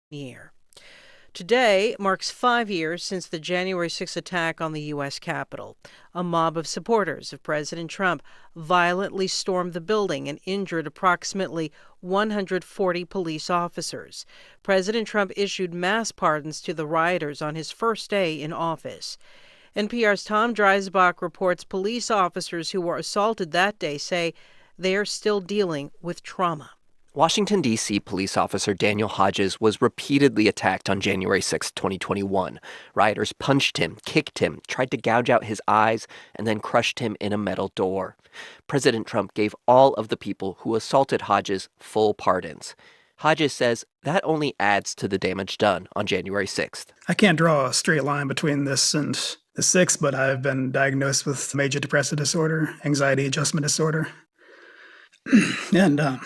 year. Today marks 5 years since the January 6th attack on the U.S. Capitol. A mob of supporters of President Trump violently stormed the building and injured approximately 140 police officers. President Trump issued mass pardons to the rioters on his first day in office. NPR's Tom Dreisbach reports police officers who were assaulted that day say they are still dealing with trauma. Washington, D.C. police officer Daniel Hodges was repeatedly attacked on January 6, 2021. Rioters punched him, kicked him, tried to gouge out his eyes, and then crushed him in a metal door. President Trump gave all of the people who assaulted Hodges full pardons. Hodges says that only adds to the damage done on January 6th. I can't draw a straight line between this and the 6th, but I've been diagnosed with major depressive disorder, anxiety adjustment disorder, and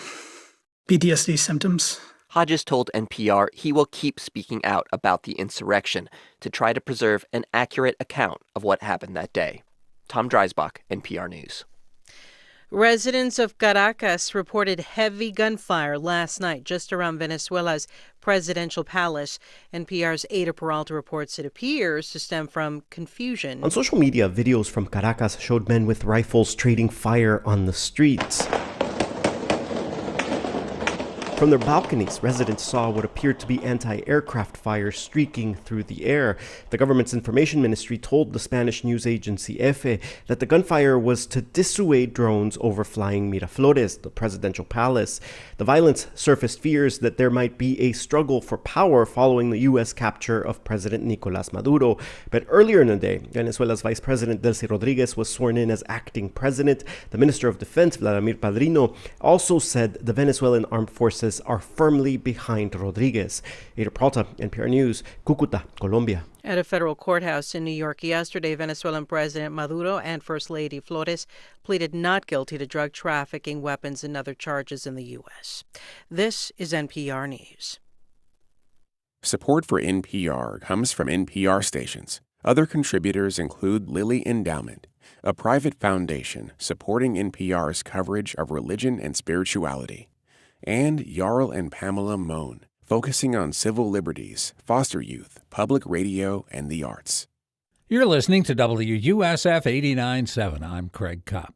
PTSD symptoms. Hodges told NPR he will keep speaking out about the insurrection to try to preserve an accurate account of what happened that day. Tom Dreisbach, NPR News. Residents of Caracas reported heavy gunfire last night just around Venezuela's presidential palace. NPR's Ada Peralta reports it appears to stem from confusion. On social media, videos from Caracas showed men with rifles trading fire on the streets. From their balconies, residents saw what appeared to be anti-aircraft fire streaking through the air. The government's information ministry told the Spanish news agency EFE that the gunfire was to dissuade drones overflying Miraflores, the presidential palace. The violence surfaced fears that there might be a struggle for power following the U.S. capture of President Nicolás Maduro. But earlier in the day, Venezuela's Vice President Delcy Rodriguez was sworn in as acting president. The Minister of Defense, Vladimir Padrino, also said the Venezuelan armed forces are firmly behind Rodriguez. Ada Peralta, NPR News, Cúcuta, Colombia. At a federal courthouse in New York yesterday, Venezuelan President Maduro and First Lady Flores pleaded not guilty to drug trafficking, weapons, and other charges in the U.S. This is NPR News. Support for NPR comes from NPR stations. Other contributors include Lilly Endowment, a private foundation supporting NPR's coverage of religion and spirituality, and Jarl and Pamela Mohn, focusing on civil liberties, foster youth, public radio, and the arts. You're listening to WUSF 89.7. I'm Craig Kopp.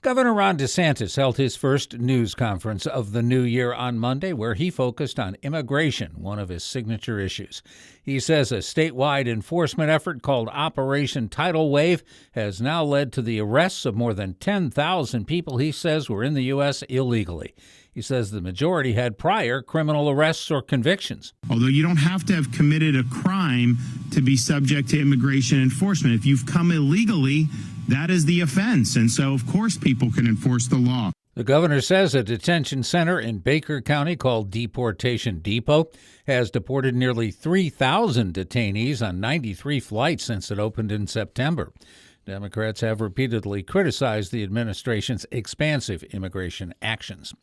Governor Ron DeSantis held his first news conference of the new year on Monday, where he focused on immigration, one of his signature issues. He says a statewide enforcement effort called Operation Tidal Wave has now led to the arrests of more than 10,000 people he says were in the U.S. illegally. He says the majority had prior criminal arrests or convictions. Although you don't have to have committed a crime to be subject to immigration enforcement. If you've come illegally, that is the offense. And so, of course, people can enforce the law. The governor says a detention center in Baker County called Deportation Depot has deported nearly 3,000 detainees on 93 flights since it opened in September. Democrats have repeatedly criticized the administration's expansive immigration actions.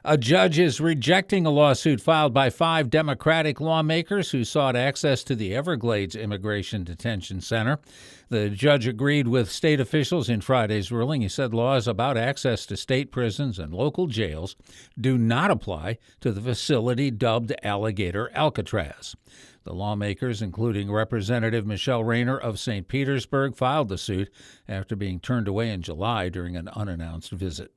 A judge is rejecting a lawsuit filed by 5 Democratic lawmakers who sought access to the Everglades Immigration Detention Center. The judge agreed with state officials in Friday's ruling. He said laws about access to state prisons and local jails do not apply to the facility dubbed Alligator Alcatraz. The lawmakers, including Representative Michelle Rayner of St. Petersburg, filed the suit after being turned away in July during an unannounced visit.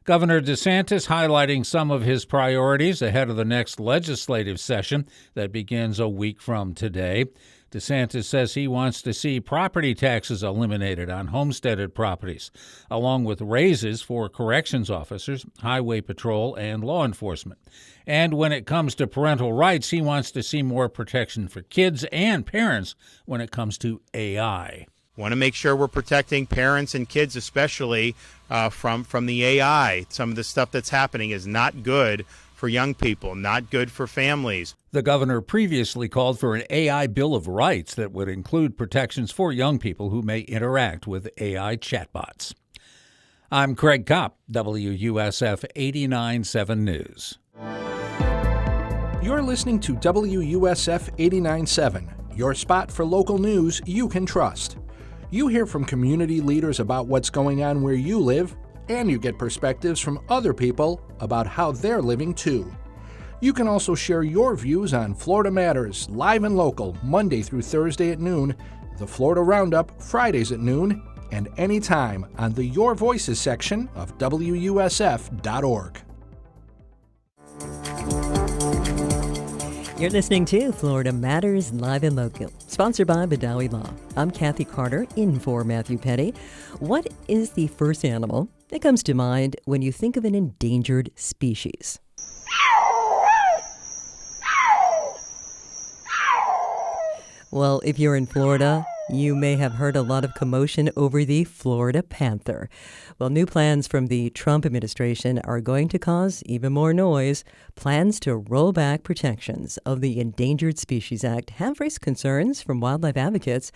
Governor DeSantis highlighting some of his priorities ahead of the next legislative session that begins a week from today. DeSantis says he wants to see property taxes eliminated on homesteaded properties, along with raises for corrections officers, highway patrol, and law enforcement. And when it comes to parental rights, he wants to see more protection for kids and parents when it comes to AI. Want to make sure we're protecting parents and kids, especially from the AI. Some of the stuff that's happening is not good for young people, not good for families. The governor previously called for an AI Bill of Rights that would include protections for young people who may interact with AI chatbots. I'm Craig Kopp, WUSF 89.7 News. You're listening to WUSF 89.7, your spot for local news you can trust. You hear from community leaders about what's going on where you live, and you get perspectives from other people about how they're living too. You can also share your views on Florida Matters, live and local, Monday through Thursday at noon, the Florida Roundup, Fridays at noon, and anytime on the Your Voices section of WUSF.org. You're listening to Florida Matters Live and Local, sponsored by Badawi Law. I'm Cathy Carter, in for Matthew Petty. What is the first animal that comes to mind when you think of an endangered species? Well, if you're in Florida, you may have heard a lot of commotion over the Florida panther. Well, new plans from the Trump administration are going to cause even more noise. Plans to roll back protections of the Endangered Species Act have raised concerns from wildlife advocates.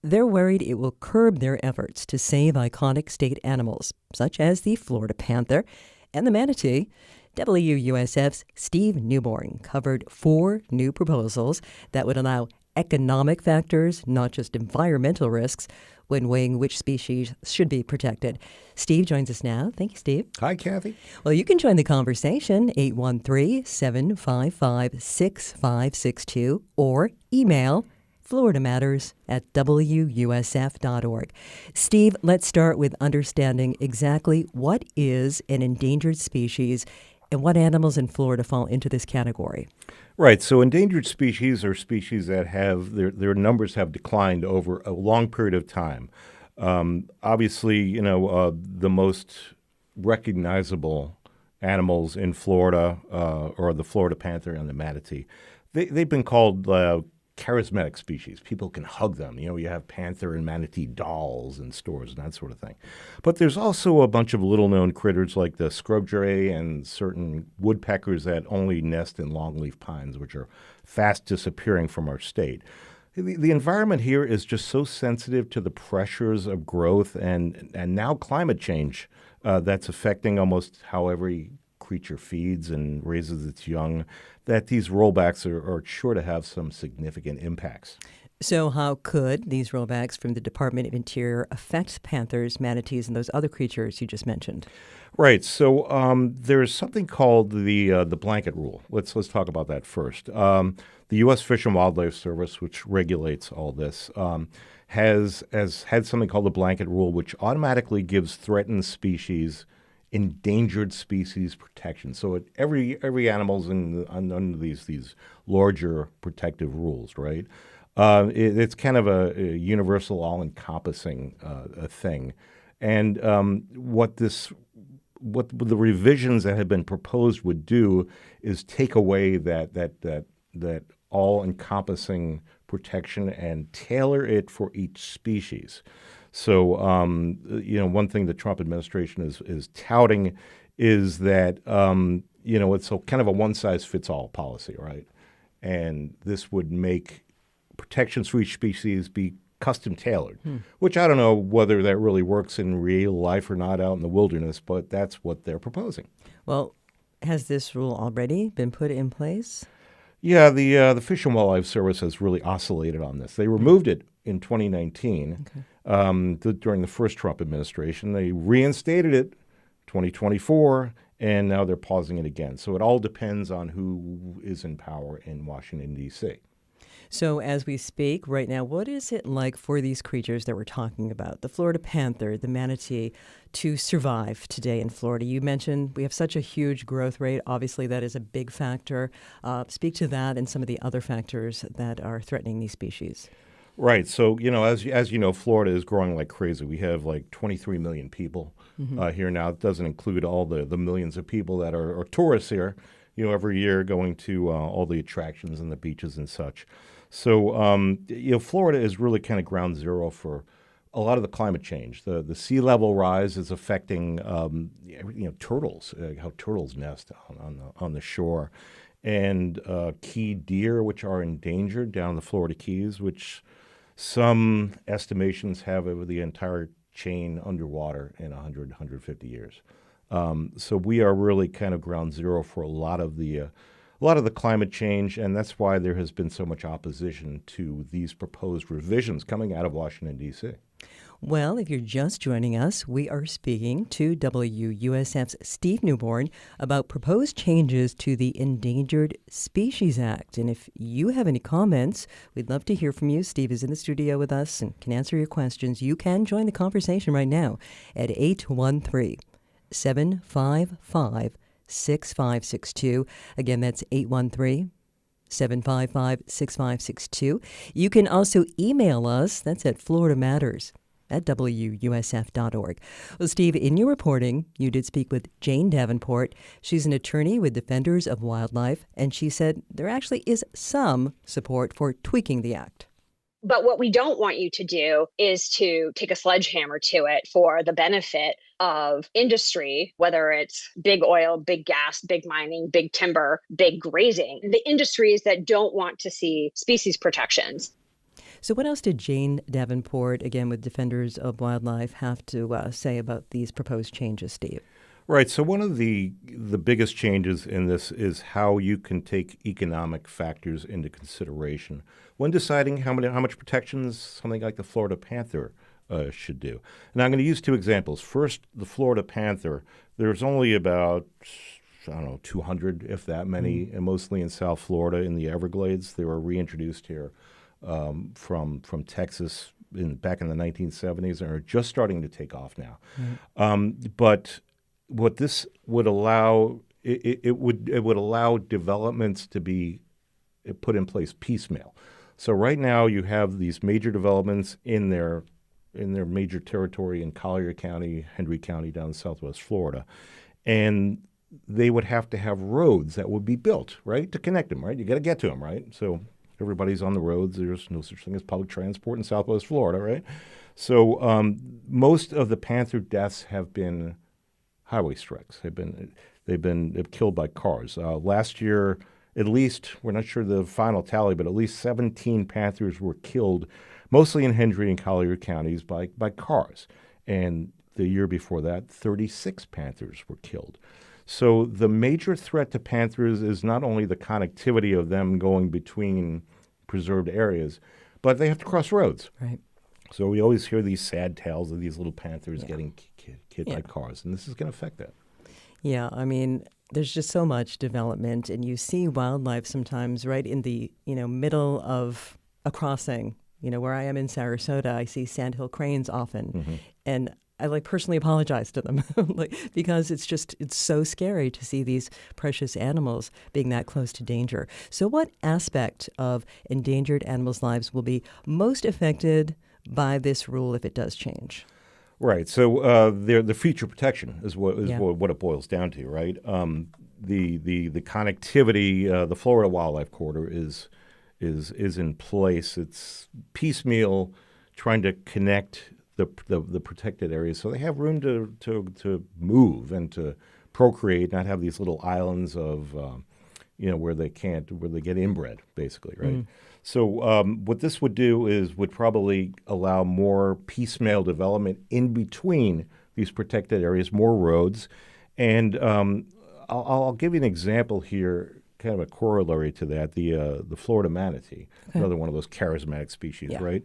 They're worried it will curb their efforts to save iconic state animals, such as the Florida panther and the manatee. WUSF's Steve Newborn covered 4 new proposals that would allow economic factors, not just environmental risks, when weighing which species should be protected. Steve joins us now. Thank you, Steve. Hi, Kathy. Well, you can join the conversation, 813-755-6562, or email FloridaMatters@WUSF.org. Steve, let's start with understanding exactly what is an endangered species and what animals in Florida fall into this category. Right. So endangered species are species that have their numbers have declined over a long period of time. Obviously, the most recognizable animals in Florida are the Florida panther and the manatee. They've been called charismatic species. People can hug them. You have panther and manatee dolls in stores and that sort of thing. But there's also a bunch of little-known critters like the scrub jay and certain woodpeckers that only nest in longleaf pines, which are fast disappearing from our state. The environment here is just so sensitive to the pressures of growth and now climate change that's affecting almost how every creature feeds and raises its young, that these rollbacks are sure to have some significant impacts. So how could these rollbacks from the Department of Interior affect panthers, manatees, and those other creatures you just mentioned? Right. So there's something called the blanket rule. Let's talk about that first. The U.S. Fish and Wildlife Service, which regulates all this, has had something called the blanket rule, which automatically gives threatened species endangered species protection. So every animal's under these larger protective rules, right? It's kind of a universal, all-encompassing thing. And what the revisions that have been proposed would do is take away that all-encompassing protection and tailor it for each species. So, one thing the Trump administration is touting is that, it's kind of a one-size-fits-all policy, right? And this would make protections for each species be custom-tailored, which I don't know whether that really works in real life or not out in the wilderness, but that's what they're proposing. Well, has this rule already been put in place? Yeah, the Fish and Wildlife Service has really oscillated on this. They removed it in 2019. Okay. During the first Trump administration. They reinstated it 2024, and now they're pausing it again. So it all depends on who is in power in Washington, D.C. So as we speak right now, what is it like for these creatures that we're talking about, the Florida panther, the manatee, to survive today in Florida? You mentioned we have such a huge growth rate. Obviously, that is a big factor. Speak to that and some of the other factors that are threatening these species. Right. So, as you know, Florida is growing like crazy. We have like 23 million people here now. It doesn't include all the millions of people that are tourists here, every year going to all the attractions and the beaches and such. So, Florida is really kind of ground zero for a lot of the climate change. The sea level rise is affecting, turtles, how turtles nest on the shore, and key deer, which are endangered down the Florida Keys, which some estimations have over the entire chain underwater in 100, 150 years. So we are really kind of ground zero for a lot of the climate change, and that's why there has been so much opposition to these proposed revisions coming out of Washington, D.C. Well, if you're just joining us, we are speaking to WUSF's Steve Newborn about proposed changes to the Endangered Species Act. And if you have any comments, we'd love to hear from you. Steve is in the studio with us and can answer your questions. You can join the conversation right now at 813-755-6562. Again, that's 813-755-6562. You can also email us. That's at FloridaMatters@WUSF.org. Well, Steve, in your reporting, you did speak with Jane Davenport. She's an attorney with Defenders of Wildlife, and she said there actually is some support for tweaking the act. But what we don't want you to do is to take a sledgehammer to it for the benefit of industry, whether it's big oil, big gas, big mining, big timber, big grazing, the industries that don't want to see species protections. So what else did Jane Davenport, again with Defenders of Wildlife, have to say about these proposed changes, Steve? Right. So one of the biggest changes in this is how you can take economic factors into consideration when deciding how much protections something like the Florida panther should do. And I'm going to use two examples. First, the Florida panther. There's only about 200, if that many, and mostly in South Florida in the Everglades. They were reintroduced here from Texas back in the 1970s and are just starting to take off now. But what this would allow, it would allow developments to be put in place piecemeal. So right now you have these major developments in their major territory in Collier County, Hendry County down in southwest Florida, and they would have to have roads that would be built, right, to connect them, right? You got to get to them, right? So everybody's on the roads. There's no such thing as public transport in southwest Florida, right? So most of the panther deaths have been highway strikes. They've been killed by cars. Last year, at least, we're not sure the final tally, but at least 17 panthers were killed, mostly in Hendry and Collier counties, by cars. And the year before that, 36 panthers were killed. So the major threat to panthers is not only the connectivity of them going between preserved areas, but they have to cross roads. Right. So we always hear these sad tales of these little panthers getting hit by cars, and this is going to affect that. Yeah, I mean, there's just so much development, and you see wildlife sometimes right in the middle of a crossing. Where I am in Sarasota, I see sandhill cranes often, and I personally apologize to them because it's so scary to see these precious animals being that close to danger. So what aspect of endangered animals' lives will be most affected by this rule if it does change? Right. So the feature protection is what it boils down to, right? The connectivity, the Florida Wildlife Corridor is in place. It's piecemeal, trying to connect the protected areas so they have room to move and to procreate, not have these little islands of where they get inbred, basically, right? So what this would do would probably allow more piecemeal development in between these protected areas, more roads. And I'll give you an example here, kind of a corollary to that, the Florida manatee, another one of those charismatic species, right?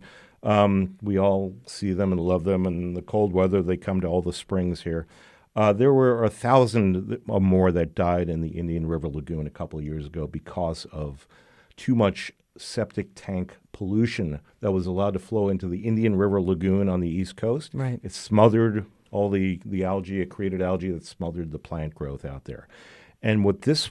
We all see them and love them, and in the cold weather, they come to all the springs here. There were 1,000 or more that died in the Indian River Lagoon a couple of years ago because of too much septic tank pollution that was allowed to flow into the Indian River Lagoon on the East Coast. Right. It smothered all the algae. It created algae that smothered the plant growth out there. And what these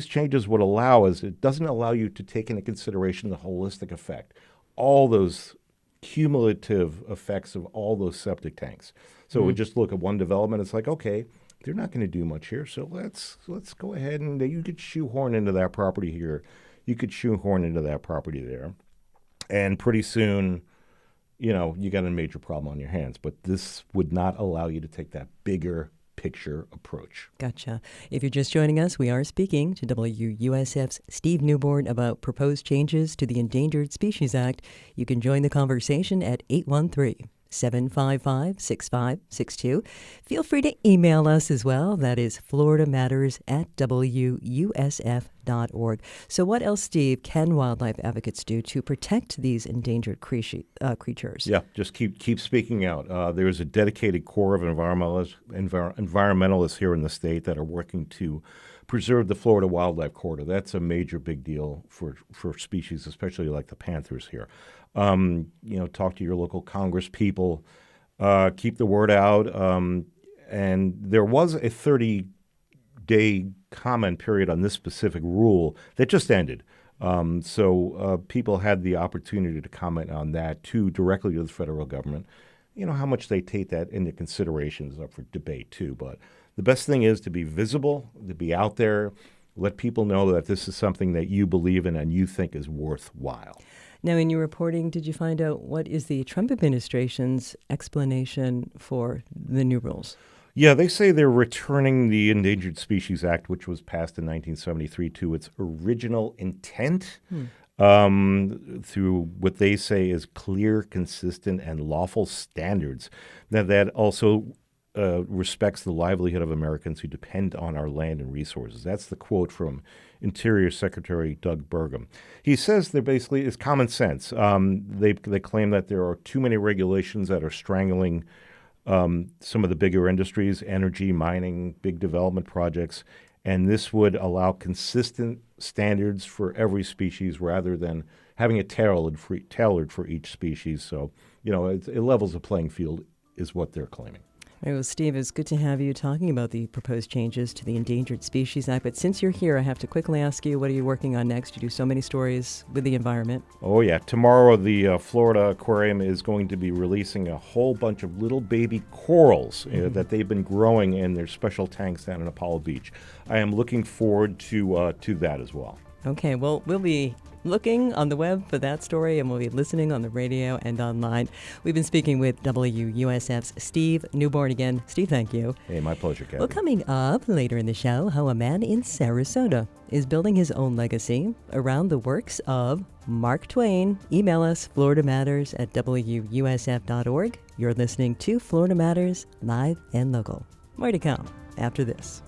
changes would allow is it doesn't allow you to take into consideration the holistic effect, all those cumulative effects of all those septic tanks. So we just look at one development. It's like, okay, they're not going to do much here, so let's go ahead and you could shoehorn into that property here. You could shoehorn into that property there. And pretty soon, you got a major problem on your hands. But this would not allow you to take that bigger picture approach. Gotcha. If you're just joining us, we are speaking to WUSF's Steve Newborn about proposed changes to the Endangered Species Act. You can join the conversation at 813 755-6562. Feel free to email us as well. That is FloridaMatters@WUSF.org. So what else, Steve, can wildlife advocates do to protect these endangered creatures? Yeah, just keep speaking out. There is a dedicated core of environmentalists here in the state that are working to preserve the Florida Wildlife Corridor. That's a major big deal for species, especially like the panthers here. Talk to your local Congress people, keep the word out. And there was a 30-day comment period on this specific rule that just ended. So people had the opportunity to comment on that, too, directly to the federal government. How much they take that into consideration is up for debate, too. But the best thing is to be visible, to be out there, let people know that this is something that you believe in and you think is worthwhile. Now, in your reporting, did you find out what is the Trump administration's explanation for the new rules? Yeah, they say they're returning the Endangered Species Act, which was passed in 1973, to its original intent through what they say is clear, consistent, and lawful standards. That also respects the livelihood of Americans who depend on our land and resources. That's the quote from Interior Secretary Doug Burgum. He says there basically is common sense. They claim that there are too many regulations that are strangling some of the bigger industries, energy, mining, big development projects, and this would allow consistent standards for every species rather than having it tailored for each species. So, it levels the playing field is what they're claiming. All right, well, Steve, it's good to have you talking about the proposed changes to the Endangered Species Act. But since you're here, I have to quickly ask you, what are you working on next? You do so many stories with the environment. Oh, yeah. Tomorrow, the Florida Aquarium is going to be releasing a whole bunch of little baby corals that they've been growing in their special tanks down in Apollo Beach. I am looking forward to that as well. Okay, well, we'll be looking on the web for that story, and we'll be listening on the radio and online. We've been speaking with WUSF's Steve Newborn again. Steve, thank you. Hey, my pleasure, Cathy. Well, coming up later in the show, how a man in Sarasota is building his own legacy around the works of Mark Twain. Email us, FloridaMatters@WUSF.org. You're listening to Florida Matters, live and local. More to come after this.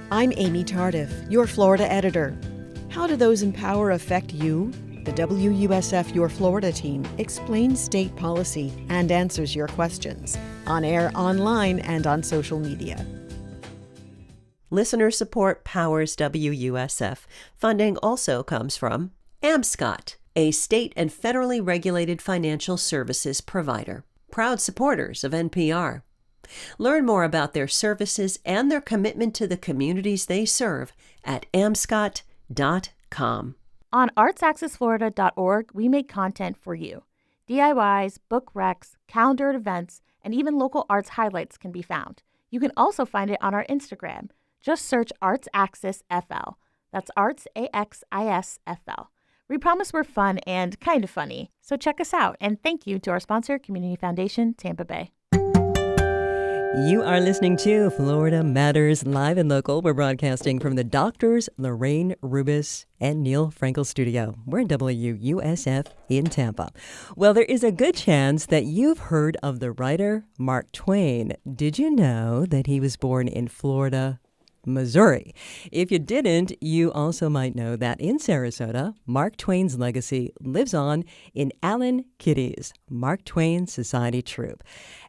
I'm Amy Tardif, your Florida editor. How do those in power affect you? The WUSF Your Florida team explains state policy and answers your questions on air, online, and on social media. Listener support powers WUSF. Funding also comes from AMSCOT, a state and federally regulated financial services provider. Proud supporters of NPR. Learn more about their services and their commitment to the communities they serve at amscot.com. On artsaccessflorida.org, we make content for you. DIYs, book recs, calendared events, and even local arts highlights can be found. You can also find it on our Instagram. Just search Arts Access FL. That's Arts AXISFL. We promise we're fun and kind of funny, so check us out. And thank you to our sponsor, Community Foundation, Tampa Bay. You are listening to Florida Matters live and local. We're broadcasting from the Doctors Lorraine Rubis and Neil Frankel studio. We're in WUSF in Tampa. Well, there is a good chance that you've heard of the writer Mark Twain. Did you know that he was born in Florida, Missouri? If you didn't, you also might know that in Sarasota, Mark Twain's legacy lives on in Alan Kitty's Mark Twain Society Troupe.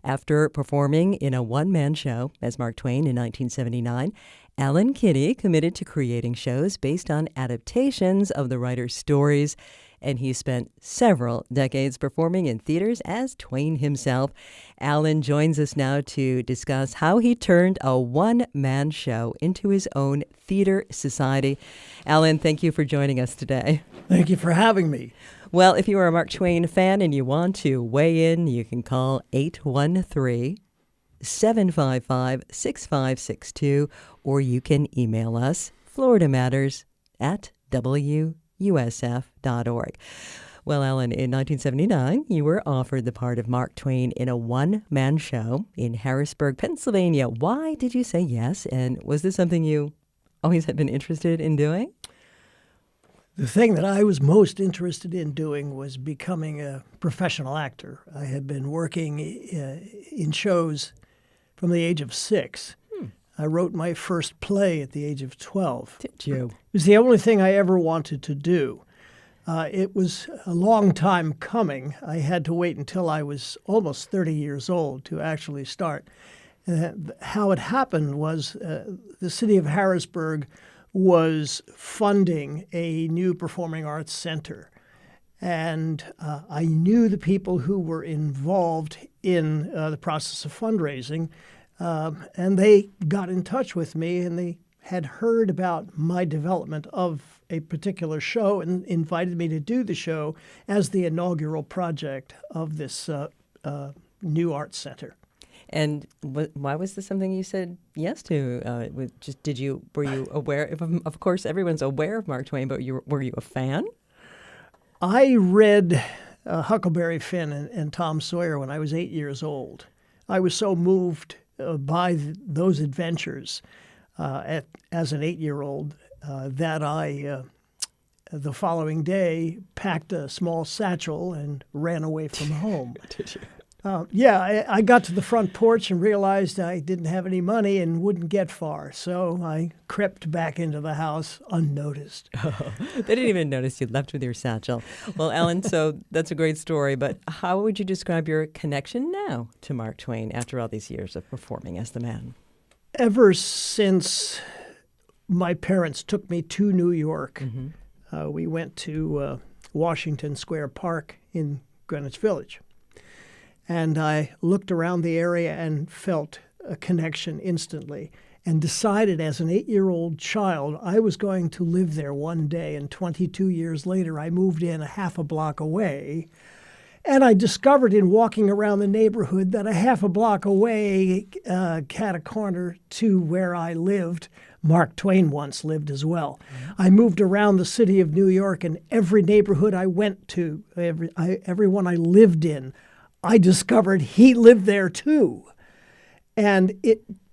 After performing in a one-man show as Mark Twain in 1979, Alan Kitty committed to creating shows based on adaptations of the writer's stories, and he spent several decades performing in theaters as Twain himself. Alan joins us now to discuss how he turned a one-man show into his own theater society. Alan, thank you for joining us today. Thank you for having me. Well, if you are a Mark Twain fan and you want to weigh in, you can call 813-755-6562, or you can email us, FloridaMatters@WUSF.org. Well, Alan, in 1979, you were offered the part of Mark Twain in a one-man show in Harrisburg, Pennsylvania. Why did you say yes? And was this something you always had been interested in doing? The thing that I was most interested in doing was becoming a professional actor. I had been working in shows from the age of 6. I wrote my first play at the age of 12. Did you? It was the only thing I ever wanted to do. It was a long time coming. I had to wait until I was almost 30 years old to actually start. How it happened was the city of Harrisburg was funding a new performing arts center. And I knew the people who were involved in the process of fundraising, and they got in touch with me, and they had heard about my development of a particular show and invited me to do the show as the inaugural project of this new arts center. And why was this something you said yes to? Were you aware? Of course, everyone's aware of Mark Twain, but were you a fan? I read Huckleberry Finn and Tom Sawyer when I was 8 years old. I was so moved by those adventures as an 8-year-old that I, the following day, packed a small satchel and ran away from home. Did you? I got to the front porch and realized I didn't have any money and wouldn't get far. So I crept back into the house unnoticed. Oh, they didn't even notice you left with your satchel. Well, Ellen, so that's a great story, but how would you describe your connection now to Mark Twain after all these years of performing as the man? Ever since my parents took me to New York, we went to Washington Square Park in Greenwich Village. And I looked around the area and felt a connection instantly and decided as an 8-year-old child I was going to live there one day. And 22 years later, I moved in a half a block away. And I discovered in walking around the neighborhood that a half a block away, cat a corner to where I lived, Mark Twain once lived as well. I moved around the city of New York, and every neighborhood I went to, everyone I lived in, I discovered he lived there too. And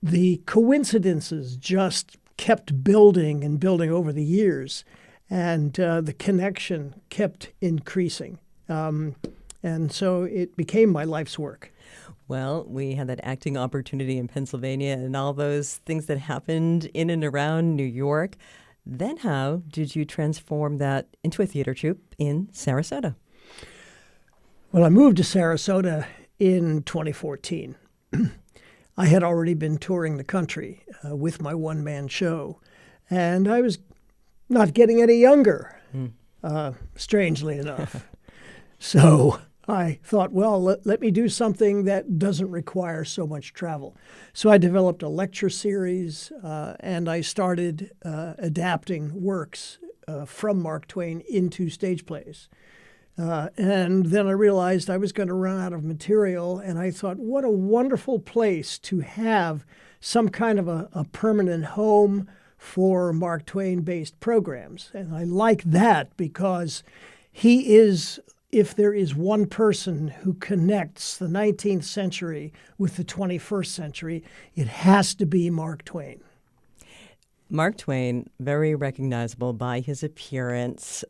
the coincidences just kept building and building over the years. And the connection kept increasing. And so it became my life's work. Well, we had that acting opportunity in Pennsylvania and all those things that happened in and around New York. Then how did you transform that into a theater troupe in Sarasota? Well, I moved to Sarasota in 2014. I had already been touring the country with my one-man show, and I was not getting any younger, strangely enough. So I thought, well, let me do something that doesn't require so much travel. So I developed a lecture series, and I started adapting works from Mark Twain into stage plays. And then I realized I was going to run out of material, and I thought, what a wonderful place to have some kind of a permanent home for Mark Twain-based programs. And I like that because he is, if there is one person who connects the 19th century with the 21st century, it has to be Mark Twain. Mark Twain, very recognizable by his appearance.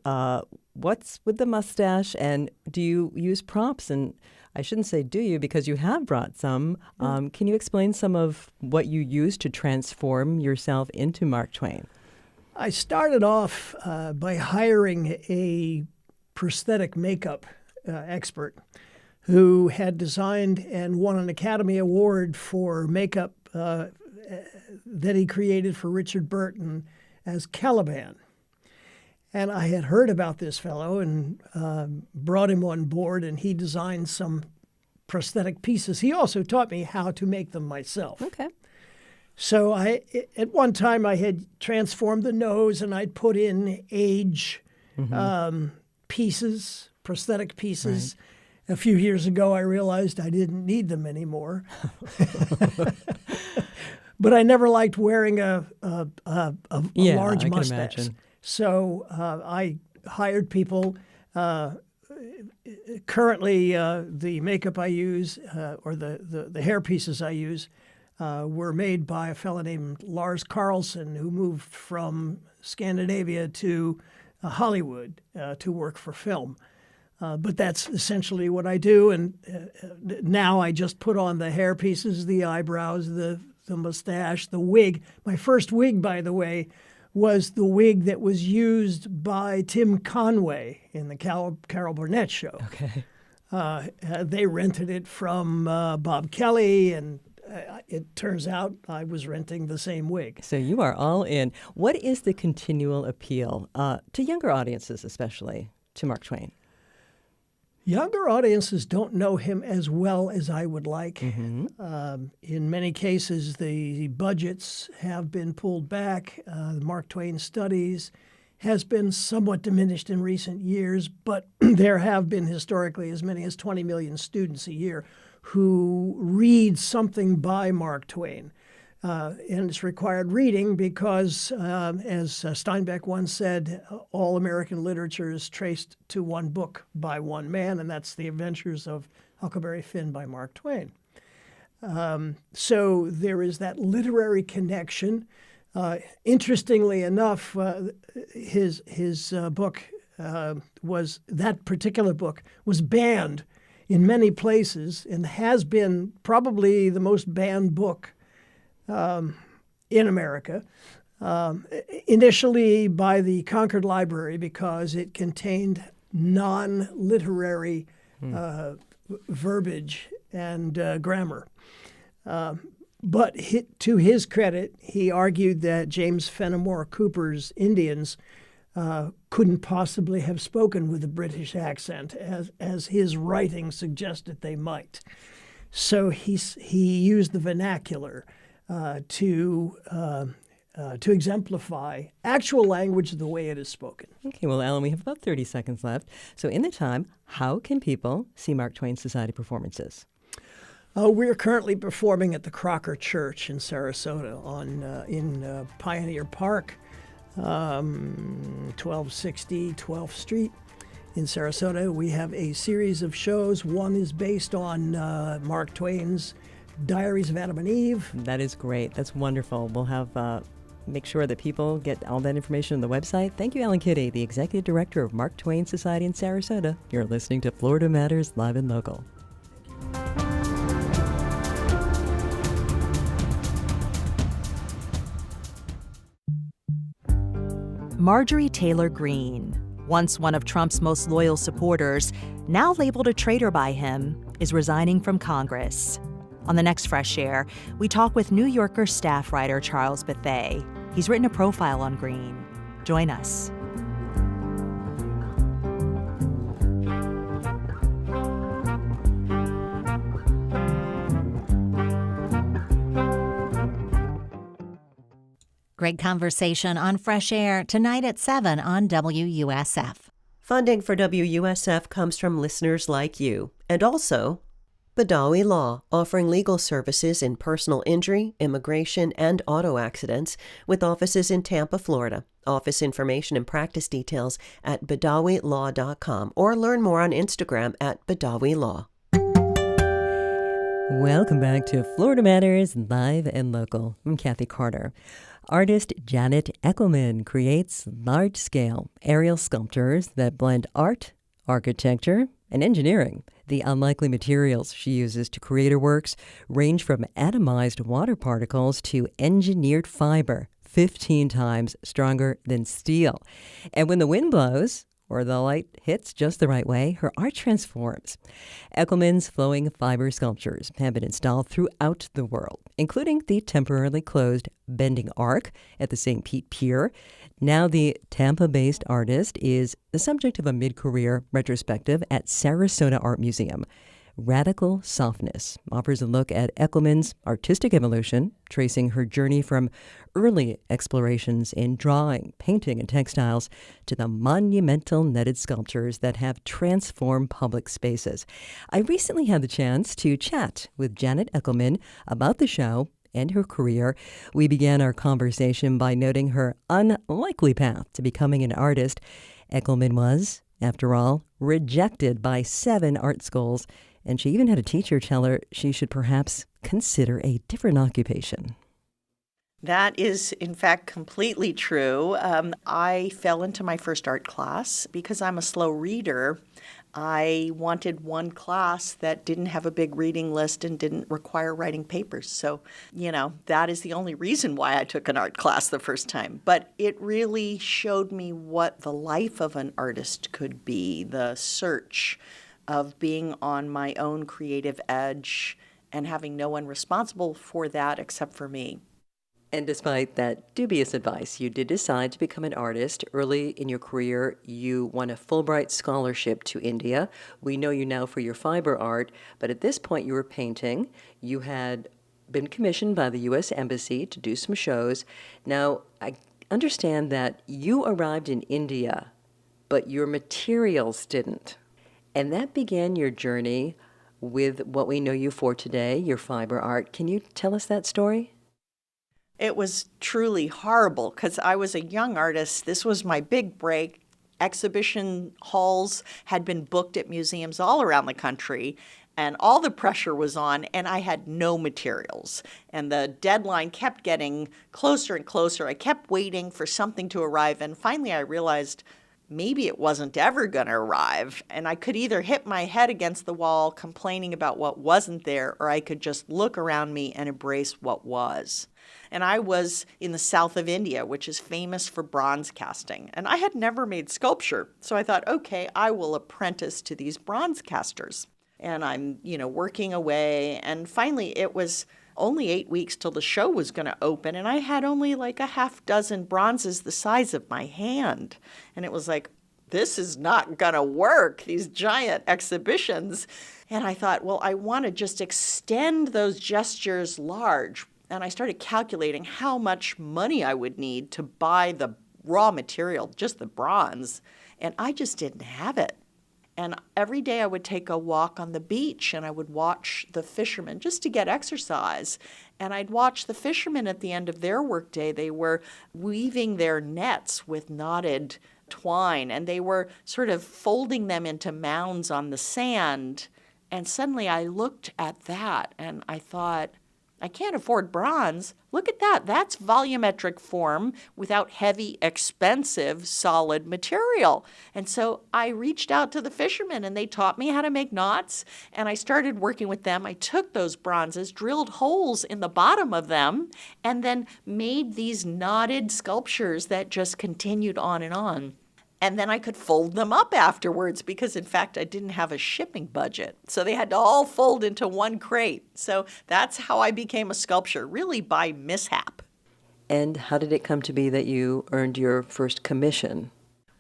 What's with the mustache, and do you use props? And I shouldn't say do you, because you have brought some. Can you explain some of what you use to transform yourself into Mark Twain? I started off by hiring a prosthetic makeup expert who had designed and won an Academy Award for makeup that he created for Richard Burton as Caliban. And I had heard about this fellow and brought him on board, and he designed some prosthetic pieces. He also taught me how to make them myself. Okay. So at one time I had transformed the nose, and I'd put in age pieces, prosthetic pieces. Right. A few years ago, I realized I didn't need them anymore. But I never liked wearing a large mustache. Imagine. So I hired people. Currently, the makeup I use or the hair pieces I use were made by a fellow named Lars Carlson, who moved from Scandinavia to Hollywood to work for film. But that's essentially what I do. And now I just put on the hair pieces, the eyebrows, the mustache, the wig. My first wig, by the way, was the wig that was used by Tim Conway in the Carol Burnett show. Okay. They rented it from Bob Kelly, and it turns out I was renting the same wig. So you are all in. What is the continual appeal to younger audiences, especially to Mark Twain? Younger audiences don't know him as well as I would like. In many cases, the budgets have been pulled back. Mark Twain Studies has been somewhat diminished in recent years, but there have been historically as many as 20 million students a year who read something by Mark Twain. And it's required reading because, as Steinbeck once said, all American literature is traced to one book by one man, and that's The Adventures of Huckleberry Finn by Mark Twain. So there is that literary connection. Interestingly enough, his book that particular book was banned in many places and has been probably the most banned book in America, initially by the Concord Library because it contained non-literary verbiage and grammar. But to his credit, he argued that James Fenimore Cooper's Indians couldn't possibly have spoken with a British accent, as his writing suggested they might. So he used the vernacular to exemplify actual language the way it is spoken. Okay, well, Alan, we have about 30 seconds left. So in the time, how can people see Mark Twain Society performances? We're currently performing at the Crocker Church in Sarasota in Pioneer Park, 1260 12th Street in Sarasota. We have a series of shows. One is based on Mark Twain's Diaries of Adam and Eve. That is great. That's wonderful. We'll have make sure that people get all that information on the website. Thank you, Alan Kitty, the Executive Director of Mark Twain Society in Sarasota. You're listening to Florida Matters Live and Local. Marjorie Taylor Greene, once one of Trump's most loyal supporters, now labeled a traitor by him, is resigning from Congress. On the next Fresh Air, we talk with New Yorker staff writer Charles Bethea. He's written a profile on Greene. Join us. Great conversation on Fresh Air tonight at 7 on WUSF. Funding for WUSF comes from listeners like you, and also Badawi Law, offering legal services in personal injury, immigration, and auto accidents, with offices in Tampa, Florida. Office information and practice details at BadawiLaw.com or learn more on Instagram at Badawi Law. Welcome back to Florida Matters Live and Local. I'm Cathy Carter. Artist Janet Eckelman creates large-scale aerial sculptures that blend art, architecture, and engineering. The unlikely materials she uses to create her works range from atomized water particles to engineered fiber, 15 times stronger than steel. And when the wind blows, or the light hits just the right way, her art transforms. Eckelman's flowing fiber sculptures have been installed throughout the world, including the temporarily closed Bending Arc at the St. Pete Pier. Now the Tampa-based artist is the subject of a mid-career retrospective at Sarasota Art Museum. Radical Softness offers a look at Eckelman's artistic evolution, tracing her journey from early explorations in drawing, painting, and textiles to the monumental netted sculptures that have transformed public spaces. I recently had the chance to chat with Janet Eckelman about the show and her career. We began our conversation by noting her unlikely path to becoming an artist. Eckelman was, after all, rejected by 7 art schools, and she even had a teacher tell her she should perhaps consider a different occupation. That is, in fact, completely true. I fell into my first art class because I'm a slow reader. I wanted one class that didn't have a big reading list and didn't require writing papers. So, that is the only reason why I took an art class the first time. But it really showed me what the life of an artist could be, the search of being on my own creative edge and having no one responsible for that except for me. And despite that dubious advice, you did decide to become an artist. Early in your career, you won a Fulbright scholarship to India. We know you now for your fiber art, but at this point you were painting. You had been commissioned by the U.S. Embassy to do some shows. Now, I understand that you arrived in India, but your materials didn't. And that began your journey with what we know you for today, your fiber art. Can you tell us that story? It was truly horrible because I was a young artist. This was my big break. Exhibition halls had been booked at museums all around the country, and all the pressure was on, and I had no materials. And the deadline kept getting closer and closer. I kept waiting for something to arrive, and finally I realized maybe it wasn't ever going to arrive. And I could either hit my head against the wall complaining about what wasn't there, or I could just look around me and embrace what was. And I was in the south of India, which is famous for bronze casting. And I had never made sculpture. So I thought, okay, I will apprentice to these bronze casters. And I'm, working away. And finally, it was only 8 weeks till the show was going to open. And I had only like a half dozen bronzes the size of my hand. And it was like, this is not going to work, these giant exhibitions. And I thought, well, I want to just extend those gestures large. And I started calculating how much money I would need to buy the raw material, just the bronze. And I just didn't have it. And every day I would take a walk on the beach and I would watch the fishermen just to get exercise. And I'd watch the fishermen at the end of their workday. They were weaving their nets with knotted twine and they were sort of folding them into mounds on the sand. And suddenly I looked at that and I thought, I can't afford bronze. Look at that. That's volumetric form without heavy, expensive, solid material. And so I reached out to the fishermen and they taught me how to make knots. And I started working with them. I took those bronzes, drilled holes in the bottom of them, and then made these knotted sculptures that just continued on and on. And then I could fold them up afterwards because, in fact, I didn't have a shipping budget. So they had to all fold into one crate. So that's how I became a sculptor, really by mishap. And how did it come to be that you earned your first commission?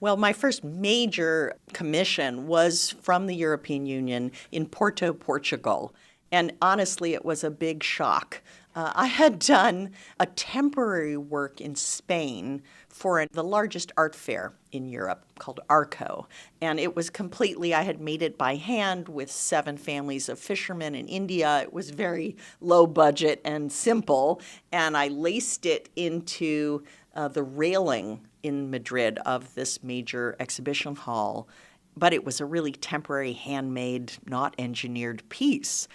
Well, my first major commission was from the European Union in Porto, Portugal. And honestly, it was a big shock. I had done a temporary work in Spain for the largest art fair in Europe called Arco. And it was I had made it by hand with 7 families of fishermen in India. It was very low budget and simple. And I laced it into the railing in Madrid of this major exhibition hall. But it was a really temporary, handmade, not engineered piece.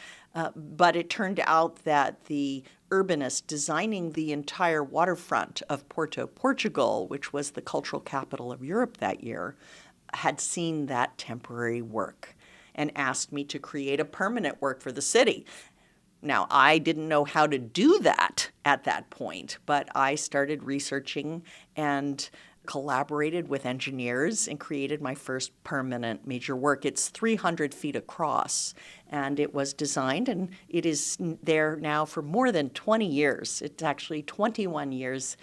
But it turned out that the urbanist designing the entire waterfront of Porto, Portugal, which was the cultural capital of Europe that year, had seen that temporary work and asked me to create a permanent work for the city. Now, I didn't know how to do that at that point, but I started researching and collaborated with engineers and created my first permanent major work. It's 300 feet across, and it was designed, and it is there now for more than 20 years. It's actually 21 years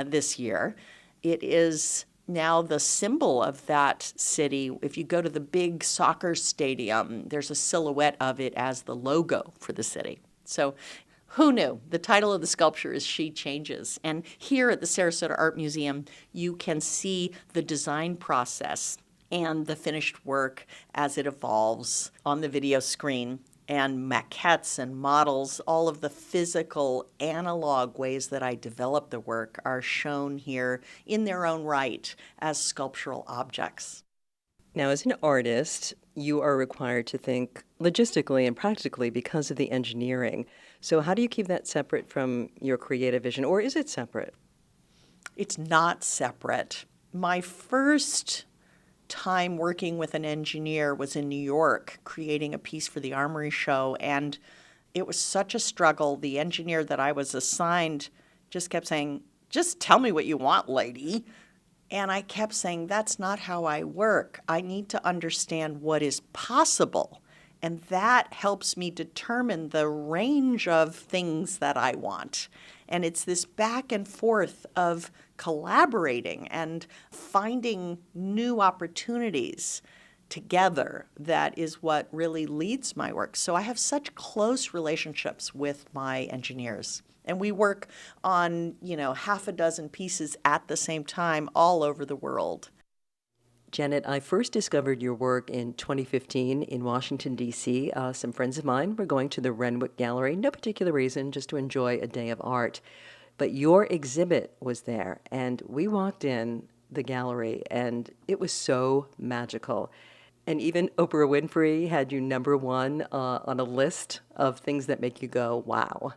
this year. It is now the symbol of that city. If you go to the big soccer stadium, there's a silhouette of it as the logo for the city. So who knew? The title of the sculpture is She Changes. And here at the Sarasota Art Museum, you can see the design process and the finished work as it evolves on the video screen, and maquettes and models. All of the physical analog ways that I develop the work are shown here in their own right as sculptural objects. Now, as an artist, you are required to think logistically and practically because of the engineering. So how do you keep that separate from your creative vision, or is it separate? It's not separate. My first time working with an engineer was in New York, creating a piece for the Armory Show, and it was such a struggle. The engineer that I was assigned just kept saying, "Just tell me what you want, lady." And I kept saying, that's not how I work. I need to understand what is possible. And that helps me determine the range of things that I want. And it's this back and forth of collaborating and finding new opportunities together that is what really leads my work. So I have such close relationships with my engineers. And we work on, half a dozen pieces at the same time all over the world. Janet, I first discovered your work in 2015 in Washington, D.C. Some friends of mine were going to the Renwick Gallery, no particular reason, just to enjoy a day of art. But your exhibit was there, and we walked in the gallery, and it was so magical. And even Oprah Winfrey had you number one on a list of things that make you go, wow.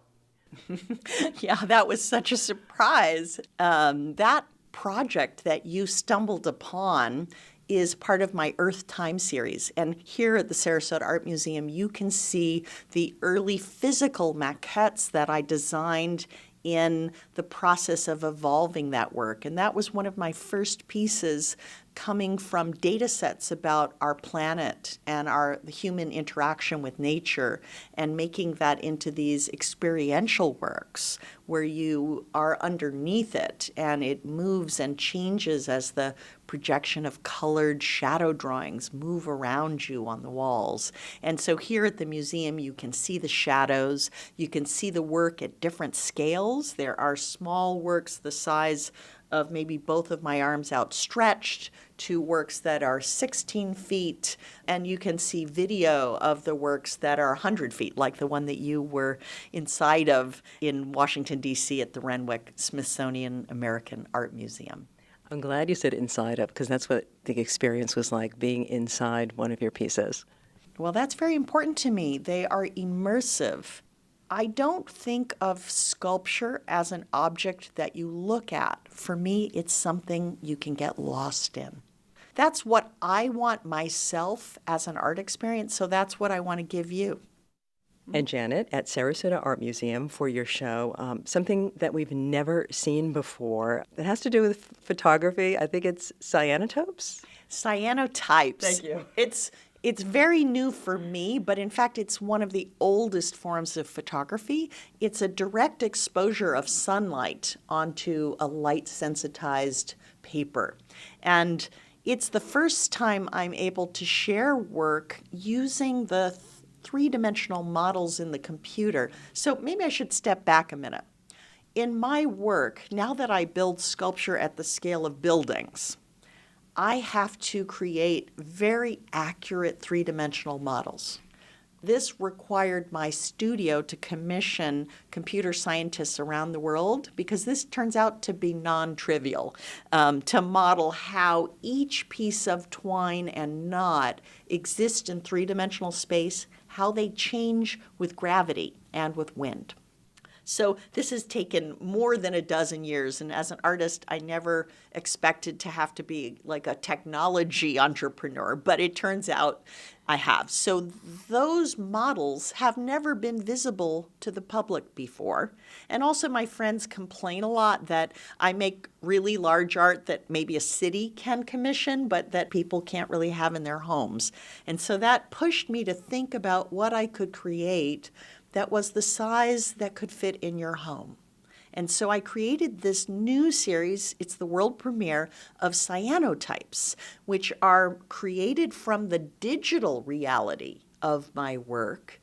Yeah, that was such a surprise. That project that you stumbled upon is part of my Earth Time series. And here at the Sarasota Art Museum, you can see the early physical maquettes that I designed in the process of evolving that work. And that was one of my first pieces coming from data sets about our planet and the human interaction with nature, and making that into these experiential works where you are underneath it and it moves and changes as the projection of colored shadow drawings move around you on the walls. And so here at the museum, you can see the shadows, you can see the work at different scales. There are small works the size of maybe both of my arms outstretched to works that are 16 feet, and you can see video of the works that are 100 feet, like the one that you were inside of in Washington, D.C. at the Renwick Smithsonian American Art Museum. I'm glad you said inside of, because that's what the experience was like, being inside one of your pieces. Well, that's very important to me. They are immersive. I don't think of sculpture as an object that you look at. For me, it's something you can get lost in. That's what I want myself as an art experience, so that's what I want to give you. And Janet, at Sarasota Art Museum for your show, something that we've never seen before that has to do with photography. I think it's cyanotopes? Cyanotypes. Thank you. It's very new for me, but in fact, it's one of the oldest forms of photography. It's a direct exposure of sunlight onto a light-sensitized paper. And it's the first time I'm able to share work using the three-dimensional models in the computer. So maybe I should step back a minute. In my work, now that I build sculpture at the scale of buildings, I have to create very accurate three-dimensional models. This required my studio to commission computer scientists around the world, because this turns out to be non-trivial, to model how each piece of twine and knot exists in three-dimensional space, how they change with gravity and with wind. So this has taken more than a dozen years, and as an artist, I never expected to have to be like a technology entrepreneur, but it turns out I have. So those models have never been visible to the public before. And also my friends complain a lot that I make really large art that maybe a city can commission, but that people can't really have in their homes. And so that pushed me to think about what I could create that was the size that could fit in your home. And so I created this new series. It's the world premiere of cyanotypes, which are created from the digital reality of my work.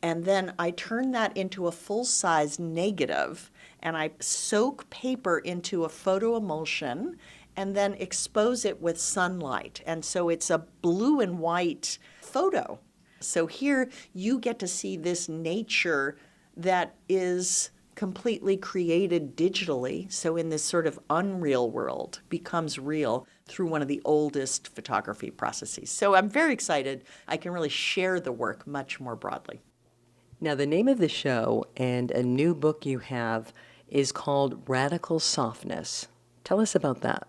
And then I turn that into a full-size negative, and I soak paper into a photo emulsion and then expose it with sunlight. And so it's a blue and white photo. So here you get to see this nature that is completely created digitally, so in this sort of unreal world, becomes real through one of the oldest photography processes. So I'm very excited. I can really share the work much more broadly. Now, the name of the show and a new book you have is called Radical Softness. Tell us about that.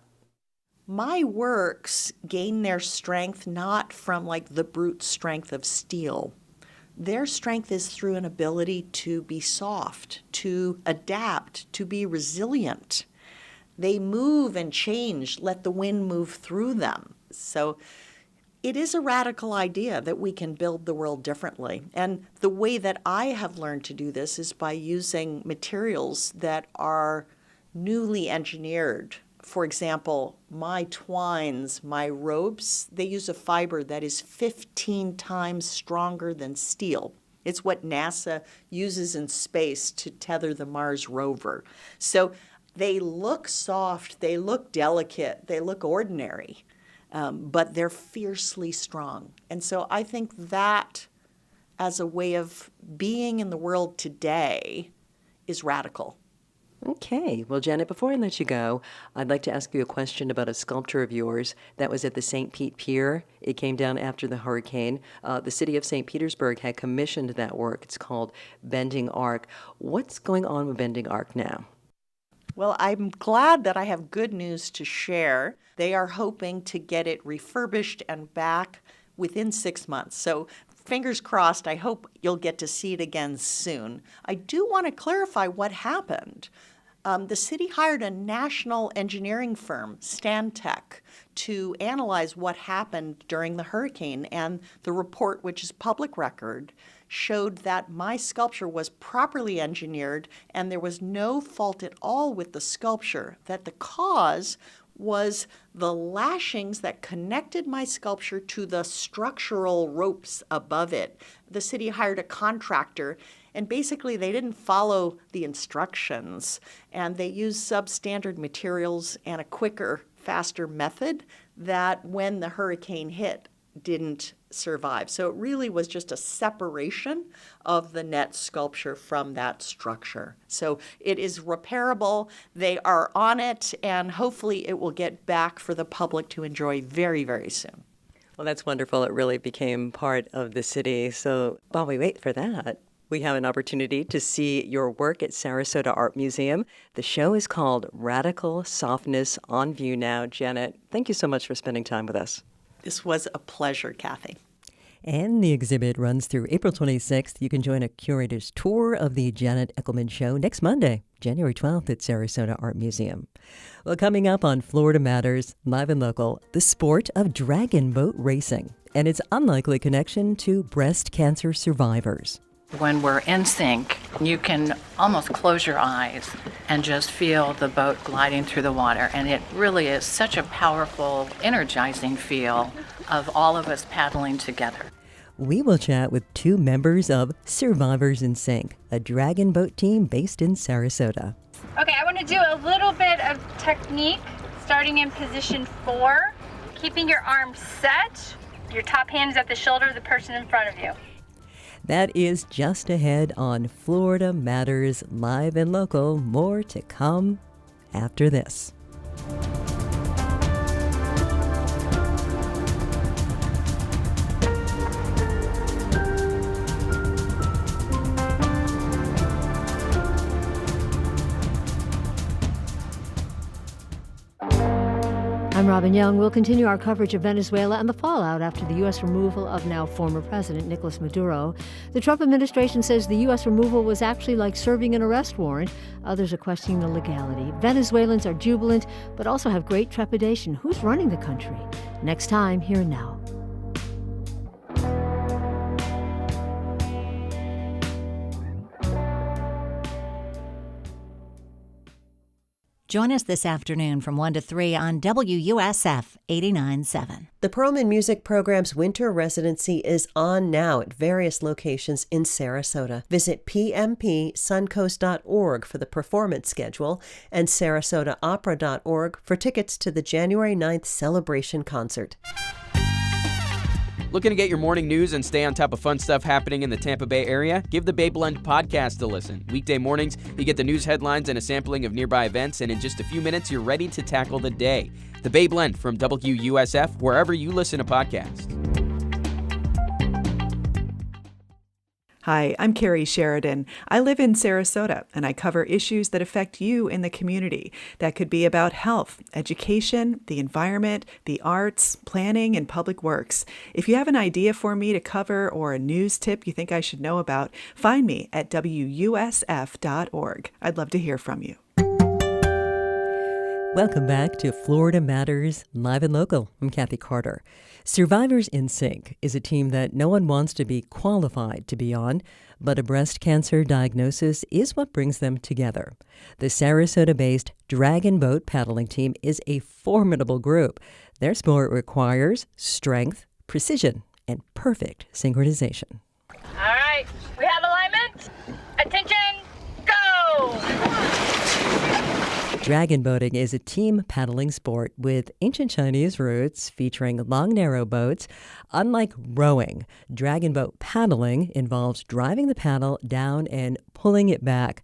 My works gain their strength not from like the brute strength of steel. Their strength is through an ability to be soft, to adapt, to be resilient. They move and change, let the wind move through them. So it is a radical idea that we can build the world differently. And the way that I have learned to do this is by using materials that are newly engineered. For example, my twines, my ropes, they use a fiber that is 15 times stronger than steel. It's what NASA uses in space to tether the Mars rover. So they look soft, they look delicate, they look ordinary, but they're fiercely strong. And so I think that, as a way of being in the world today, is radical. Okay. Well, Janet, before I let you go, I'd like to ask you a question about a sculpture of yours that was at the St. Pete Pier. It came down after the hurricane. The city of St. Petersburg had commissioned that work. It's called Bending Arc. What's going on with Bending Arc now? Well, I'm glad that I have good news to share. They are hoping to get it refurbished and back within 6 months. So fingers crossed, I hope you'll get to see it again soon. I do want to clarify what happened. The city hired a national engineering firm, Stantec, to analyze what happened during the hurricane, and the report, which is public record, showed that my sculpture was properly engineered and there was no fault at all with the sculpture, that the cause was the lashings that connected my sculpture to the structural ropes above it. The city hired a contractor, and basically they didn't follow the instructions, and they used substandard materials and a quicker, faster method that, when the hurricane hit, didn't survive. So it really was just a separation of the net sculpture from that structure. So it is repairable. They are on it, and hopefully it will get back for the public to enjoy very, very soon. Well, that's wonderful. It really became part of the city. So while we wait for that, we have an opportunity to see your work at Sarasota Art Museum. The show is called Radical Softness, on view now. Janet, thank you so much for spending time with us. This was a pleasure, Cathy. And the exhibit runs through April 26th. You can join a curator's tour of the Janet Eckelman Show next Monday, January 12th at Sarasota Art Museum. Well, coming up on Florida Matters, live and local, the sport of dragon boat racing and its unlikely connection to breast cancer survivors. When we're in sync, you can almost close your eyes and just feel the boat gliding through the water. And it really is such a powerful, energizing feel of all of us paddling together. We will chat with two members of Survivors in Sync, a dragon boat team based in Sarasota. Okay, I want to do a little bit of technique, starting in position 4, keeping your arms set. Your top hand is at the shoulder of the person in front of you. That is just ahead on Florida Matters, live and local. More to come after this. I'm Robin Young. We'll continue our coverage of Venezuela and the fallout after the U.S. removal of now former President Nicolas Maduro. The Trump administration says the U.S. removal was actually like serving an arrest warrant. Others are questioning the legality. Venezuelans are jubilant, but also have great trepidation. Who's running the country? Next time, Here and Now. Join us this afternoon from 1 to 3 on WUSF 89.7. The Perlman Music Program's winter residency is on now at various locations in Sarasota. Visit pmpsuncoast.org for the performance schedule and sarasotaopera.org for tickets to the January 9th celebration concert. Looking to get your morning news and stay on top of fun stuff happening in the Tampa Bay area? Give the Bay Blend podcast a listen. Weekday mornings, you get the news headlines and a sampling of nearby events, and in just a few minutes, you're ready to tackle the day. The Bay Blend from WUSF, wherever you listen to podcasts. Hi, I'm Carrie Sheridan. I live in Sarasota, and I cover issues that affect you in the community. That could be about health, education, the environment, the arts, planning, and public works. If you have an idea for me to cover or a news tip you think I should know about, find me at WUSF.org. I'd love to hear from you. Welcome back to Florida Matters Live and Local. I'm Cathy Carter. Survivors in Sync is a team that no one wants to be qualified to be on, but a breast cancer diagnosis is what brings them together. The Sarasota-based Dragon Boat paddling team is a formidable group. Their sport requires strength, precision, and perfect synchronization. All right, we have alignment. Attention, go! Dragon boating is a team paddling sport with ancient Chinese roots featuring long, narrow boats. Unlike rowing, dragon boat paddling involves driving the paddle down and pulling it back.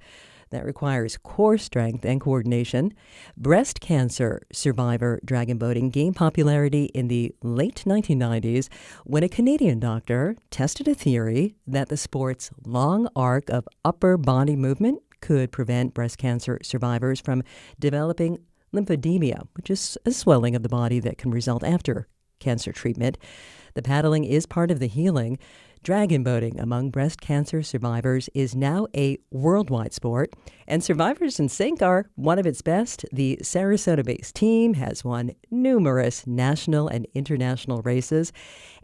That requires core strength and coordination. Breast cancer survivor dragon boating gained popularity in the late 1990s when a Canadian doctor tested a theory that the sport's long arc of upper body movement could prevent breast cancer survivors from developing lymphedema, which is a swelling of the body that can result after cancer treatment. The paddling is part of the healing. Dragon boating among breast cancer survivors is now a worldwide sport, and Survivors in Sync are one of its best. The Sarasota-based team has won numerous national and international races,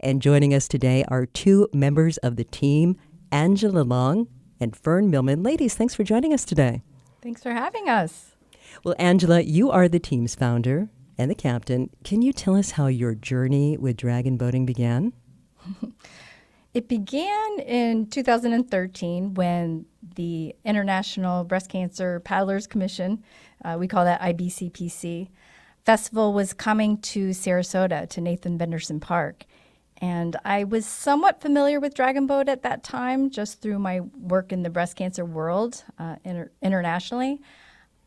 and joining us today are two members of the team, Angela Long and Fern Millman. Ladies, thanks for joining us today. Thanks for having us. Well, Angela, you are the team's founder and the captain. Can you tell us how your journey with dragon boating began? It began in 2013 when the International Breast Cancer Paddlers Commission, we call that IBCPC, festival was coming to Sarasota, to Nathan Benderson Park. And I was somewhat familiar with Dragon Boat at that time, just through my work in the breast cancer world internationally,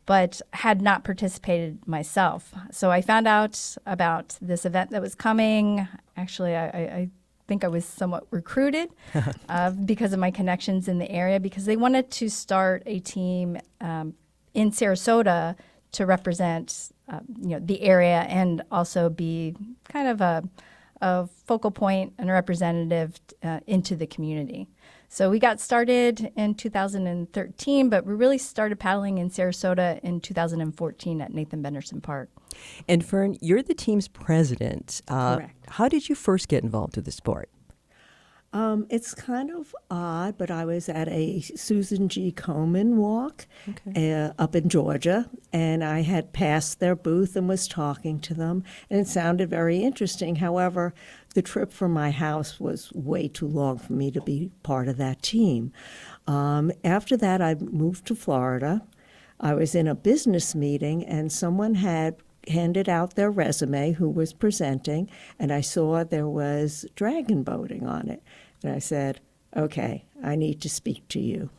but had not participated myself. So I found out about this event that was coming. Actually, I think I was somewhat recruited because of my connections in the area, because they wanted to start a team in Sarasota to represent the area and also be kind of a focal point and a representative into the community. So we got started in 2013, but we really started paddling in Sarasota in 2014 at Nathan Benderson Park. And Fern, you're the team's president. Correct. How did you first get involved with the sport? It's kind of odd, but I was at a Susan G. Komen walk up in Georgia, and I had passed their booth and was talking to them, and it sounded very interesting. However, the trip from my house was way too long for me to be part of that team. After that, I moved to Florida. I was in a business meeting, and someone had handed out their resume who was presenting, and I saw there was dragon boating on it. And I said, okay, I need to speak to you.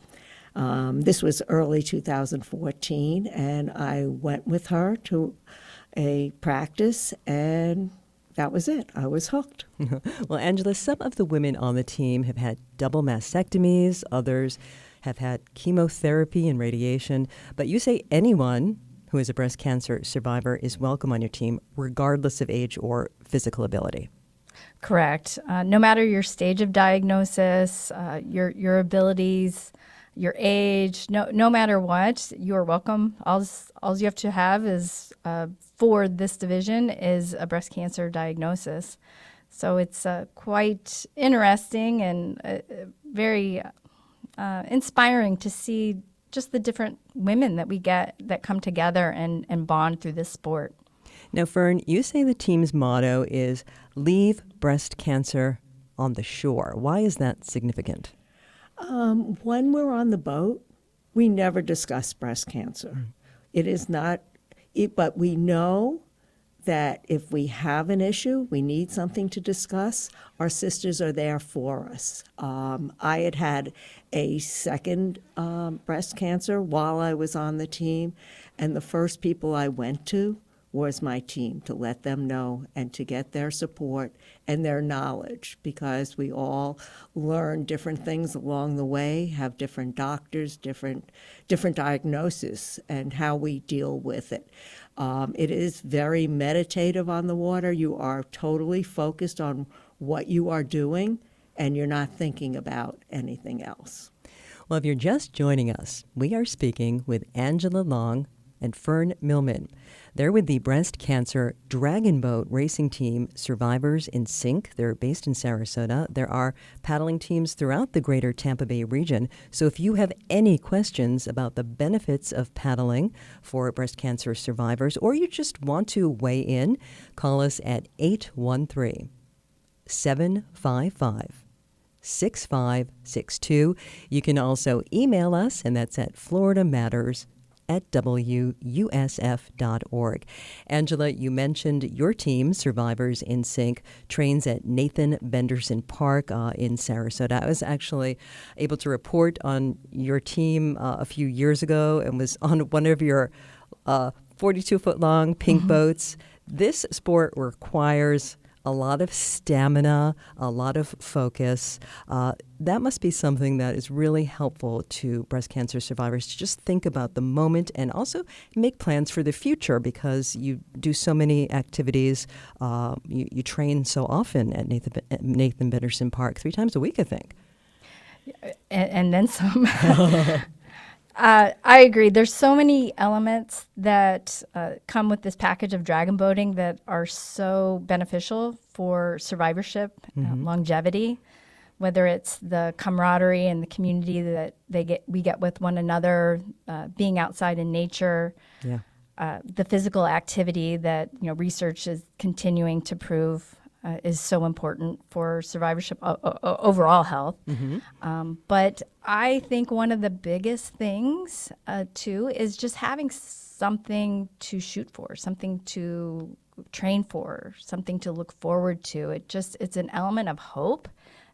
This was early 2014, and I went with her to a practice, and that was it. I was hooked. Well, Angela, some of the women on the team have had double mastectomies. Others have had chemotherapy and radiation. But you say anyone who is a breast cancer survivor is welcome on your team, regardless of age or physical ability. Correct. No matter your stage of diagnosis, your abilities, your age, no matter what, you are welcome. All you have to have is for this division is a breast cancer diagnosis. So it's quite interesting and very inspiring to see just the different women that we get that come together and bond through this sport. Now, Fern, you say the team's motto is leave breast cancer on the shore. Why is that significant? When we're on the boat, we never discuss breast cancer. It is not, but we know that if we have an issue, we need something to discuss, our sisters are there for us. I had a second breast cancer while I was on the team, and the first people I went to was my team, to let them know and to get their support and their knowledge, because we all learn different things along the way, have different doctors, different diagnoses, and how we deal with it. It is very meditative on the water. You are totally focused on what you are doing, and you're not thinking about anything else. Well, if you're just joining us, we are speaking with Angela Long and Fern Millman. They're with the breast cancer dragon boat racing team Survivors in Sync. They're based in Sarasota. There are paddling teams throughout the greater Tampa Bay region. So if you have any questions about the benefits of paddling for breast cancer survivors, or you just want to weigh in, call us at 813-755-6562. You can also email us, and that's at FloridaMatters@WUSF.org. Angela, you mentioned your team, Survivors in Sync, trains at Nathan Benderson Park in Sarasota. I was actually able to report on your team a few years ago and was on one of your 42-foot-long pink boats. This sport requires a lot of stamina, a lot of focus. That must be something that is really helpful to breast cancer survivors, to just think about the moment and also make plans for the future, because you do so many activities. You train so often at Nathan Benderson Park 3 times a week, I think. And then some. I agree. There's so many elements that come with this package of dragon boating that are so beneficial for survivorship, longevity, whether it's the camaraderie and the community that we get with one another, being outside in nature, the physical activity that research is continuing to prove is so important for survivorship, overall health. But I think one of the biggest things, too, is just having something to shoot for, something to train for, something to look forward to. It's an element of hope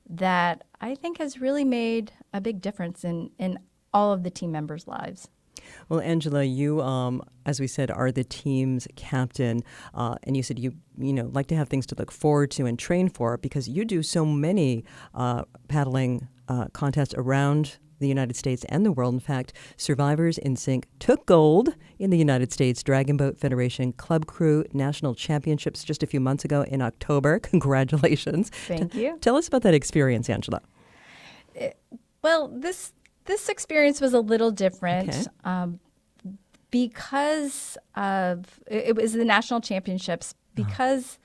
that I think has really made a big difference in all of the team members' lives. Well, Angela, you, as we said, are the team's captain, and you said you like to have things to look forward to and train for, because you do so many paddling contests around the United States and the world. In fact, Survivors in Sync took gold in the United States Dragon Boat Federation Club Crew National Championships just a few months ago in October. Congratulations. Thank you. Tell us about that experience, Angela. Well, this experience was a little different because of it was the national championships, because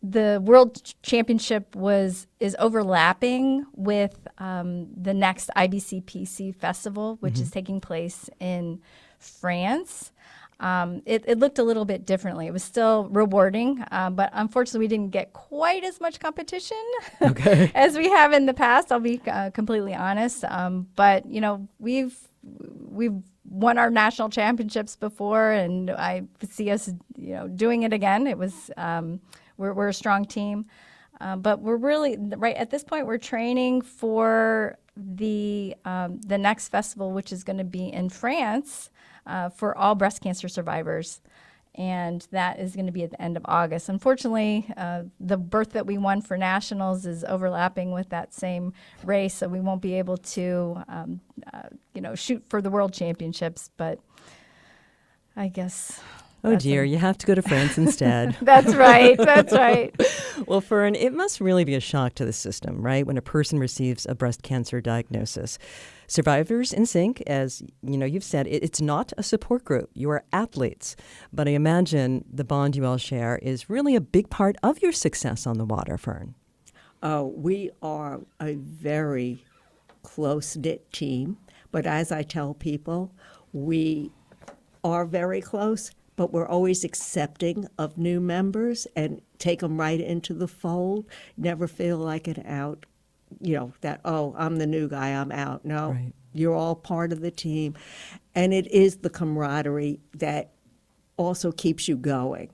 the World Championship is overlapping with the next IBCPC festival, which is taking place in France. It looked a little bit differently. It was still rewarding, but unfortunately we didn't get quite as much competition as we have in the past. I'll be completely honest. But we've won our national championships before, and I see us doing it again. It was we're a strong team, but we're really right at this point. We're training for the next festival, which is going to be in France. For all breast cancer survivors, and that is going to be at the end of August. Unfortunately, the berth that we won for nationals is overlapping with that same race, so we won't be able to, shoot for the World Championships. But I guess. Oh dear, you have to go to France instead. That's right. That's right. Well, Fern, it must really be a shock to the system, right, when a person receives a breast cancer diagnosis. Survivors in Sync, as you've said, it's not a support group. You are athletes. But I imagine the bond you all share is really a big part of your success on the water, Fern. We are a very close-knit team. But as I tell people, we are very close, but we're always accepting of new members and take them right into the fold. Never feel like an out. That, I'm the new guy, I'm out. No, You're all part of the team. And it is the camaraderie that also keeps you going.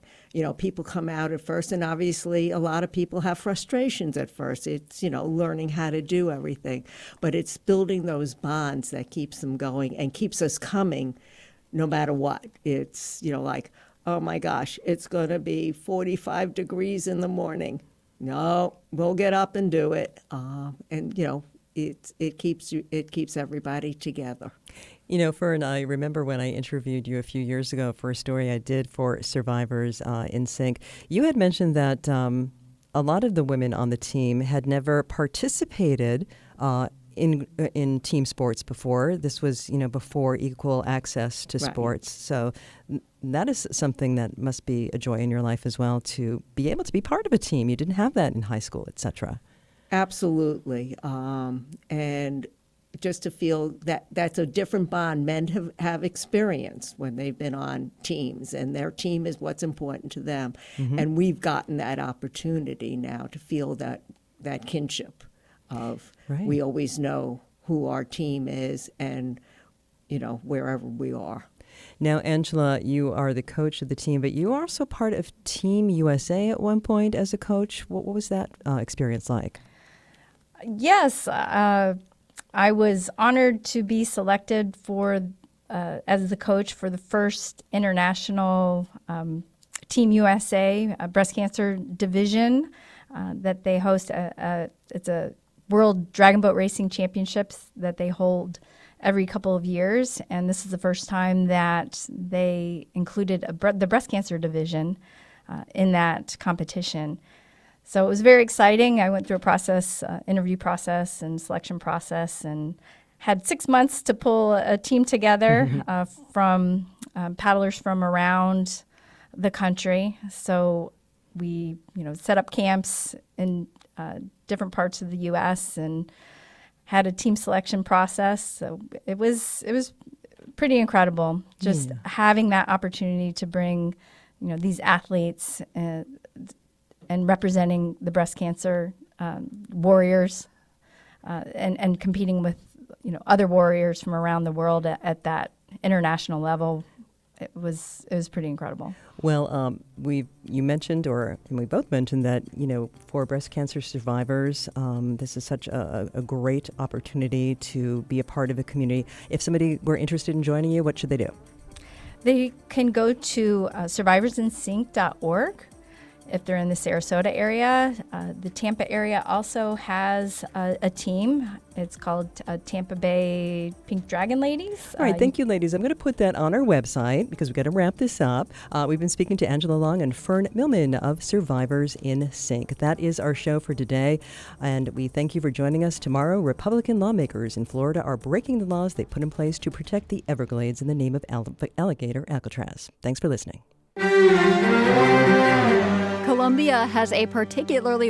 People come out at first, and obviously a lot of people have frustrations at first. It's, learning how to do everything. But it's building those bonds that keeps them going and keeps us coming no matter what. It's, like, oh my gosh, it's going to be 45 degrees in the morning. No, we'll get up and do it. It keeps everybody together. Fern, I remember when I interviewed you a few years ago for a story I did for Survivors in Sync, you had mentioned that a lot of the women on the team had never participated in team sports before. This was, before equal access to sports. So that is something that must be a joy in your life as well, to be able to be part of a team. You didn't have that in high school, et cetera. Absolutely. And just to feel that that's a different bond men have experienced when they've been on teams, and their team is what's important to them. Mm-hmm. And we've gotten that opportunity now to feel that kinship of we always know who our team is and, wherever we are. Now, Angela, you are the coach of the team, but you are also part of Team USA at one point as a coach. What was that experience like? Yes, I was honored to be selected as the coach for the first international Team USA breast cancer division that they host. It's a World Dragon Boat Racing Championships that they hold every couple of years, and this is the first time that they included the breast cancer division in that competition. So it was very exciting. I went through a interview process and selection process, and had 6 months to pull a team together from paddlers from around the country. So we, set up camps in different parts of the U.S. and had a team selection process. So it was pretty incredible, just having that opportunity to bring, these athletes and representing the breast cancer warriors and competing with other warriors from around the world at that international level. It was pretty incredible. Well, you mentioned, and we both mentioned that, for breast cancer survivors, this is such a great opportunity to be a part of a community. If somebody were interested in joining you, what should they do? They can go to survivorsinsync.org. If they're in the Sarasota area. The Tampa area also has a team. It's called Tampa Bay Pink Dragon Ladies. All right, thank you, ladies. I'm going to put that on our website because we've got to wrap this up. We've been speaking to Angela Long and Fern Millman of Survivors in Sync. That is our show for today, and we thank you for joining us. Tomorrow, Republican lawmakers in Florida are breaking the laws they put in place to protect the Everglades in the name of alligator Alcatraz. Thanks for listening. Colombia has a particularly